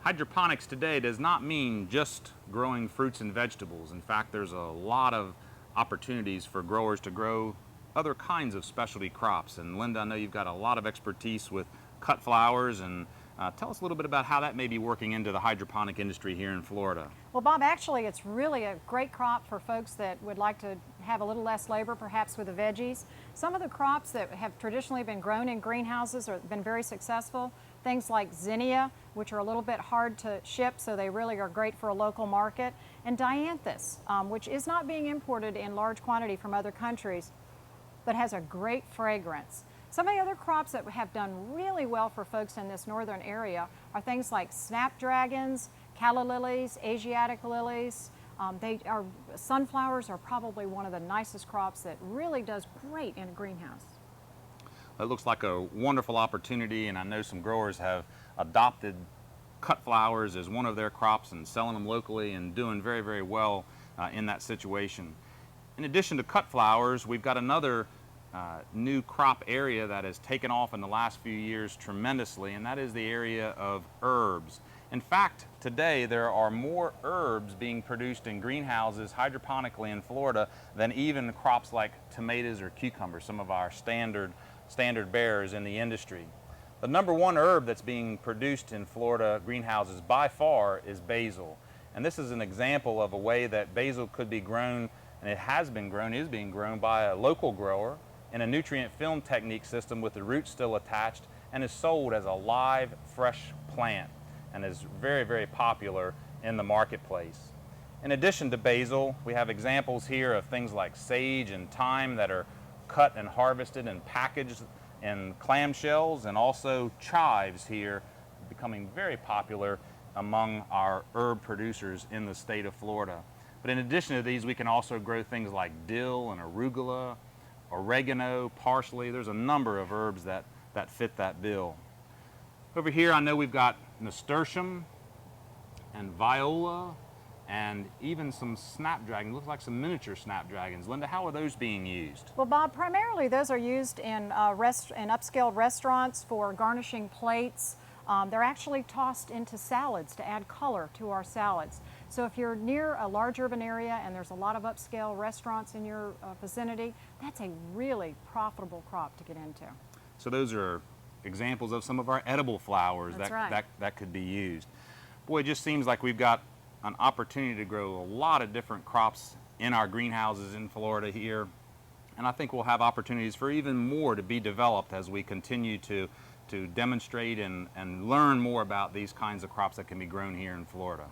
Hydroponics today does not mean just growing fruits and vegetables. In fact, there's a lot of opportunities for growers to grow other kinds of specialty crops. And Linda, I know you've got a lot of expertise with cut flowers, and tell us a little bit about how that may be working into the hydroponic industry here in Florida. Well, Bob, actually it's really a great crop for folks that would like to have a little less labor perhaps with the veggies. Some of the crops that have traditionally been grown in greenhouses have been very successful. Things like zinnia, which are a little bit hard to ship, so they really are great for a local market, and dianthus, which is not being imported in large quantity from other countries, but has a great fragrance. Some of the other crops that have done really well for folks in this northern area are things like snapdragons, calla lilies, Asiatic lilies. Sunflowers are probably one of the nicest crops that really does great in a greenhouse. It looks like a wonderful opportunity, and I know some growers have adopted cut flowers as one of their crops and selling them locally and doing very, very well in that situation. In addition to cut flowers, we've got another new crop area that has taken off in the last few years tremendously, and that is the area of herbs. In fact, today there are more herbs being produced in greenhouses hydroponically in Florida than even crops like tomatoes or cucumbers, some of our standard bearers in the industry. The number one herb that's being produced in Florida greenhouses by far is basil. And this is an example of a way that basil could be grown, and it has been grown, is being grown by a local grower in a nutrient film technique system with the roots still attached, and is sold as a live, fresh plant, and is very, very popular in the marketplace. In addition to basil, we have examples here of things like sage and thyme that are cut and harvested and packaged in clamshells, and also chives here becoming very popular among our herb producers in the state of Florida. But in addition to these, we can also grow things like dill and arugula, oregano, parsley. There's a number of herbs that fit that bill. Over here I know we've got nasturtium and viola and even some snapdragons. Looks like some miniature snapdragons. Linda, how are those being used? Well, Bob, primarily those are used in upscale restaurants for garnishing plates. They're actually tossed into salads to add color to our salads. So if you're near a large urban area and there's a lot of upscale restaurants in your vicinity, that's a really profitable crop to get into. So those are examples of some of our edible flowers that could be used. Boy, it just seems like we've got an opportunity to grow a lot of different crops in our greenhouses in Florida here. And I think we'll have opportunities for even more to be developed as we continue to demonstrate and learn more about these kinds of crops that can be grown here in Florida.